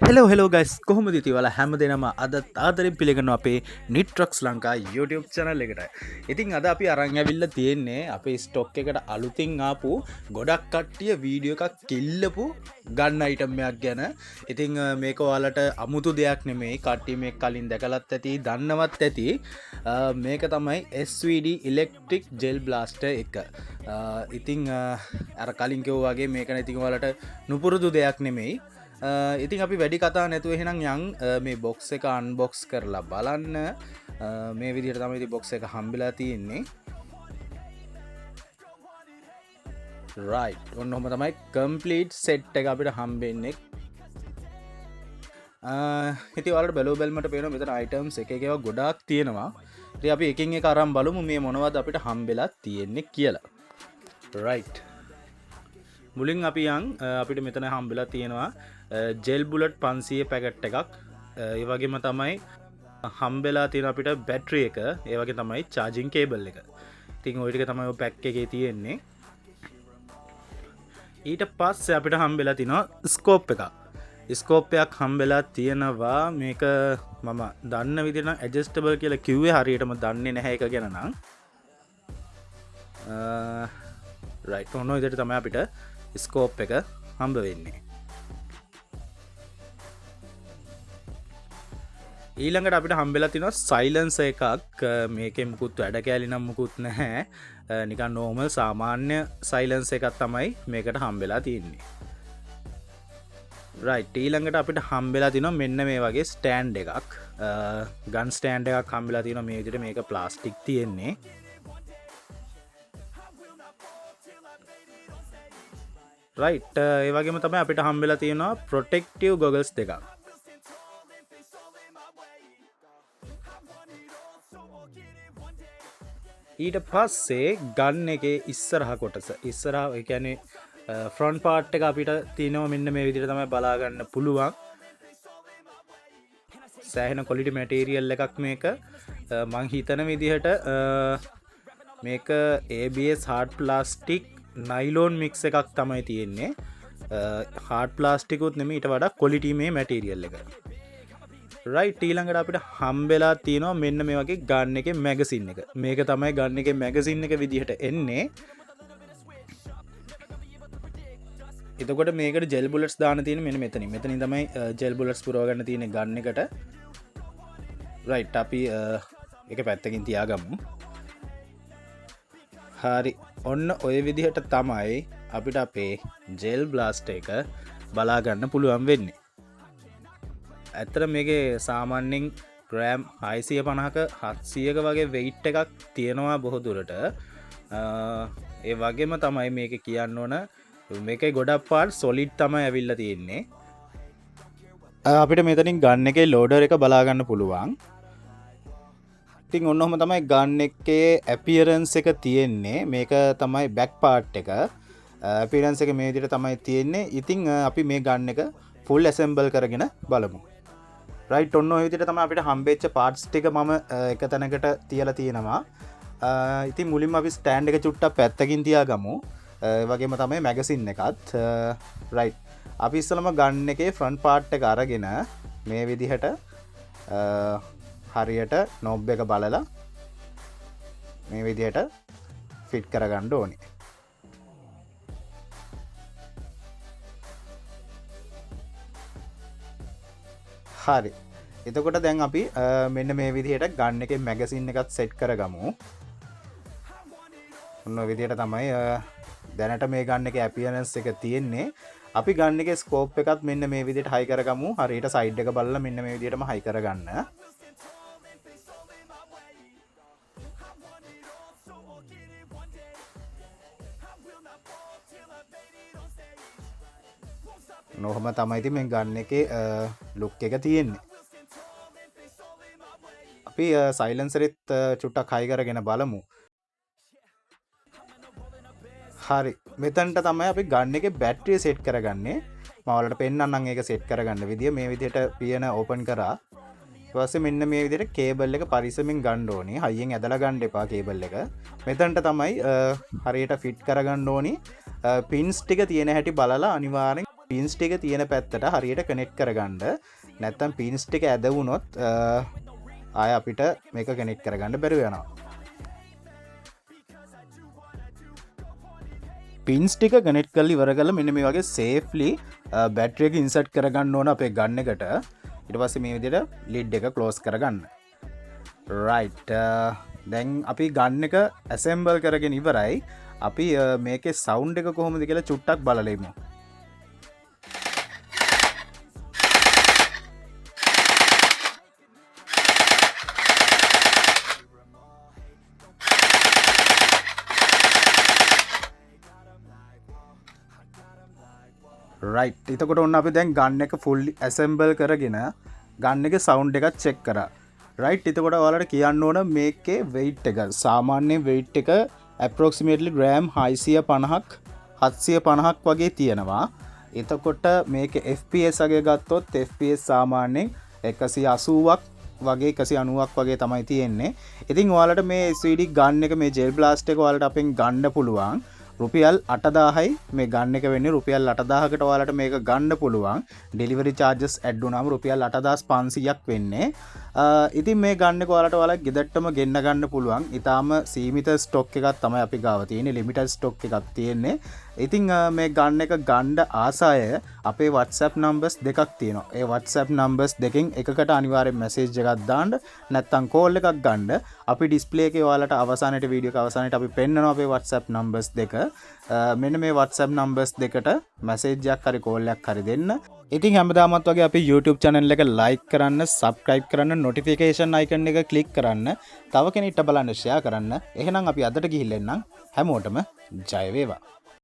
Hello guys කොහොම දිතිවල හැම දෙනම අද ආදරින් පිළිගන්න අපේ නිට්‍රක්ස් ලංකා YouTube චැනල් එකට. ඉතින් අද අපි අරන් ඇවිල්ල තියෙන්නේ අපේ ස්ටොක් එකට අලුතින් ආපු ගොඩක් කට්ටිය වීඩියෝ එකක් කිල්ලපු ගන්න අයිටම්යක් ගැන. ඉතින් මේක ඔයාලට අමුතු දෙයක් නෙමෙයි, කට්ටිය මේ කලින් දැකලත් ඇති, දන්නවත් ඇති. මේක තමයි SVD ඉලෙක්ට්‍රික් ජෙල් බ්ලාස්ටර් එක. ඉතින් අර කලින් කිව්වා වගේ මේක ඉතින් ඔයාලට නුපුරුදු දෙයක් නෙමෙයි. ඉතින් අපි වැඩි කතා නැතුව එහෙනම් යන් මේ බොක්ස් එක අන්බොක්ස් කරලා බලන්න. මේ විදිහට තමයි ඉතින් බොක්ස් එක හම්බෙලා තියෙන්නේ. right ඔන්නෝම තමයි complete set එක අපිට හම්බෙන්නේ. ඉතින් ඔයාලට බැලුවමට පේනවා මෙතන items එක එක ඒවා ගොඩාක් තියෙනවා. ඉතින් අපි එකින් එක අරන් බලමු මේ මොනවද අපිට හම්බෙලා තියෙන්නේ කියලා. right මුලින් අපි යන් අපිට මෙතන හම්බෙලා තියෙනවා ජෙල් බුලට් 500 පැකට් එකක්. ඒ වගේම තමයි හම්බෙලා තියෙන අපිට බැටරි එක, ඒ වගේ තමයි charging cable එක. ඉතින් ওই ටික තමයි ඔය පැක් එකේ තියෙන්නේ. ඊට පස්සේ අපිට හම්බෙලා තිනවා ස්කෝප් එකක්. ස්කෝප් එකක් හම්බෙලා තියෙනවා. මේක මම දන්න විදිහට නම් ඇඩ්ජස්ටබල් කියලා කිව්වේ, හරියටම දන්නේ නැහැ ඒක ගැන නම්. right ඔන්න ඔය විදිහට තමයි අපිට ස්කෝප් එක හම්බ වෙන්නේ. ඊළඟට අපිට හම්බෙලා තිනවා සයිලන්සර් එකක්. මේකේ මුකුත් වැඩ කැලි නම් මුකුත් නැහැ. නිකන් නෝමල් සාමාන්‍ය සයිලන්සර් එකක් තමයි මේකට හම්බෙලා තියෙන්නේ. right ඊළඟට අපිට හම්බෙලා තිනවා මෙන්න මේ වගේ ස්ටෑන්ඩ් එකක්. ගන් ස්ටෑන්ඩ් එකක් හම්බෙලා තිනවා. මේ විදිහට මේක ප්ලාස්ටික් තියෙන්නේ. right ඒ වගේම තමයි අපිට හම්බෙලා තියෙනවා ප්‍රොටෙක්ටිව් ගොගල්ස් දෙකක්. ඊට පස්සේ ගන්න එකේ ඉස්සරහ කොටස, ඉස්සරහ ඒ කියන්නේ ෆ්‍රන්ට් පාර්ට් එක අපිට තියෙනවා මෙන්න මේ විදිහට තමයි බලා ගන්න පුළුවන්. සෑහෙන ක්වොලිටි මැටීරියල් එකක් මේක. මං හිතන විදිහට මේක ABS hard plastic nylon mix එකක් තමයි තියෙන්නේ. hard plastic උත් නෙමෙයි, ඊට වඩා ක්වොලිටි මේ මැටීරියල් එක. right ඊළඟට අපිට හම්බෙලා තියෙනවා මෙන්න මේ වගේ ගන් එකේ මැගසින් එක. මේක තමයි ගන් එකේ මැගසින් එක විදිහට එන්නේ. එතකොට මේකට ජෙල් බුලට්ස් දාන්න තියෙන්නේ මෙන්න මෙතනින්. මෙතනින් තමයි ජෙල් බුලට්ස් පුරව ගන්න තියෙන්නේ ගන් එකට. right අපි ඒක පැත්තකින් තියාගමු. හරි ඔන්න ඔය විදිහට තමයි අපිට අපේ ජෙල් බ්ලාස්ටර් එක බලා ගන්න පුළුවන් වෙන්නේ. ඇත්තට මේකේ සාමාන්‍යයෙන් ග්‍රෑම් 650ක 700ක වගේ වෙයිට් එකක් තියෙනවා බොහෝ දුරට. ඒ වගේම තමයි මේක කියන්න ඕන මේකේ ගොඩක් පාර්ට් සොලිඩ් තමයි ඇවිල්ලා තියෙන්නේ. අපිට මෙතනින් ගන්න එකේ ලෝඩර් එක බලා ගන්න පුළුවන්. ඉතින් ඔන්නෝම තමයි ගන්න එකේ ඇපියරන්ස් එක තියෙන්නේ. මේක තමයි බැක් පාර්ට් එක. ඇපියරන්ස් එක මේ විදිහට තමයි තියෙන්නේ. ඉතින් අපි මේ ගන්න එක ෆුල් ඇසෙම්බල් කරගෙන බලමු. right ඔන්න ඔය විදිහට තමයි අපිට හම්බෙච්ච පාර්ට්ස් ටික මම එක තැනකට තියලා තියෙනවා. ඉතින් මුලින්ම අපි ස්ටෑන්ඩ් එක චුට්ටක් පැත්තකින් තියාගමු. ඒ වගේම තමයි මැගසින් එකත්. right අපි ඉස්සලම ගන්න එකේ ෆ්‍රන්ට් පාර්ට් එක අරගෙන මේ විදිහට හරියට නොබ් එක බලලා මේ විදිහට ෆිට කරගන්න ඕනේ. හරි එතකොට දැන් අපි මෙන්න මේ විදිහට ගන්න එකේ මැගසින් එකත් සෙට් කරගමු. ඔන්න ඔය විදිහට තමයි දැනට මේ ගන්න එකේ ඇපියරන්ස් එක තියෙන්නේ. අපි ගන්න එකේ ස්කෝප් එකත් මෙන්න මේ විදිහට හයි කරගමු. හරියට සයිඩ් එක බලලා මෙන්න මේ විදිහටම හයි කරගන්න. නොහොම තමයි ඉතින් මේ ගන්න එකේ ලුක් එක තියෙන්නේ. අපි සයිලන්සරෙත් චුට්ටක් හයි කරගෙන බලමු. හරි මෙතනට තමයි අපි ගන්න එකේ බැටරිය සෙට් කරගන්නේ. මම ඔයාලට පෙන්නන්නම් ඒක සෙට් කරගන්න විදිය. මේ විදිහට පියන ඕපන් කරා. ඊට පස්සේ මෙන්න මේ විදිහට කේබල් එක පරිස්සමින් ගන්න ඕනේ. හයියෙන් ඇදලා ගන්න එපා කේබල් එක. මෙතනට තමයි හරියට ෆිට කරගන්න ඕනේ. පින්ස් ටික තියෙන හැටි බලලා අනිවාර්යෙන් පින්ස් ටික තියෙන පැත්තට හරියට කනෙක්ට් කරගන්න. නැත්තම් පින්ස් ටික ඇද වුණොත් ආය අපිට මේක කනෙක්ට් කරගන්න බැරුව යනවා. පින්ස් ටික කනෙක්ට් කරලා ඉවර කරලා මෙන්න මේ වගේ සේෆ්ලි බැටරි එක ඉන්සර්ට් කරගන්න ඕන අපේ ගන් එකට. ඊට පස්සේ මේ විදිහට lid එක close කරගන්න. right දැන් අපි ගන් එක assemble කරගෙන ඉවරයි. අපි මේකේ sound එක කොහොමද කියලා චුට්ටක් බලලා ඉමු. right එතකොට ඔන්න අපි දැන් ගන් එක fully assemble කරගෙන ගන් එකේ sound එකත් check කරා. right එතකොට ඔයාලට කියන්න ඕන මේකේ weight එක සාමාන්‍ය weight එක approximately gram 650ක් 750ක් වගේ තියෙනවා. එතකොට මේකේ fps අගය ගත්තොත් fps සාමාන්‍යයෙන් 180ක් වගේ 190ක් වගේ තමයි තියෙන්නේ. ඉතින් ඔයාලට මේ SVD ගන් එක මේ gel blast එක ඔයාලට අපෙන් ගන්න පුළුවන්. රුපියල් 8000යි මේ ගන්න එක වෙන්නේ. රුපියල් 8000කට ඔයාලට මේක ගන්න පුළුවන්. ඩෙලිවරි charges add වුණාම රුපියල් 8500ක් වෙන්නේ. ඉතින් මේ ගන්න එක ඔයාලට ගෙදරටම ගෙන්න ගන්න පුළුවන්. ඊටාම සීමිත ස්ටොක් එකක් තමයි අපි ගාව තියෙන්නේ. ලිමිටඩ් ස්ටොක් එකක් තියෙන්නේ. ඉතින් මේ ගන්න එක ගන්න ආසාය අපේ WhatsApp numbers දෙකක් තියෙනවා. ඒ WhatsApp numbers දෙකෙන් එකකට අනිවාර්යෙන් message එකක් දාන්න. නැත්නම් call එකක් ගන්න. අපි display එකේ ඔයාලට අවසානයේ වීඩියෝ එක අවසානයේ අපි පෙන්නනවා අපේ WhatsApp numbers දෙක. මෙන්න මේ WhatsApp numbers දෙකට message එකක් හරි call එකක් හරි දෙන්න. ඉතින් හැමදාමත් වගේ අපි YouTube channel එක like කරන්න, subscribe කරන්න, notification icon එක click කරන්න, තව කෙනෙක්ට බලන්න share කරන්න. එහෙනම් අපි අදට ගිහින් එන්නම්. හැමෝටම ජය වේවා.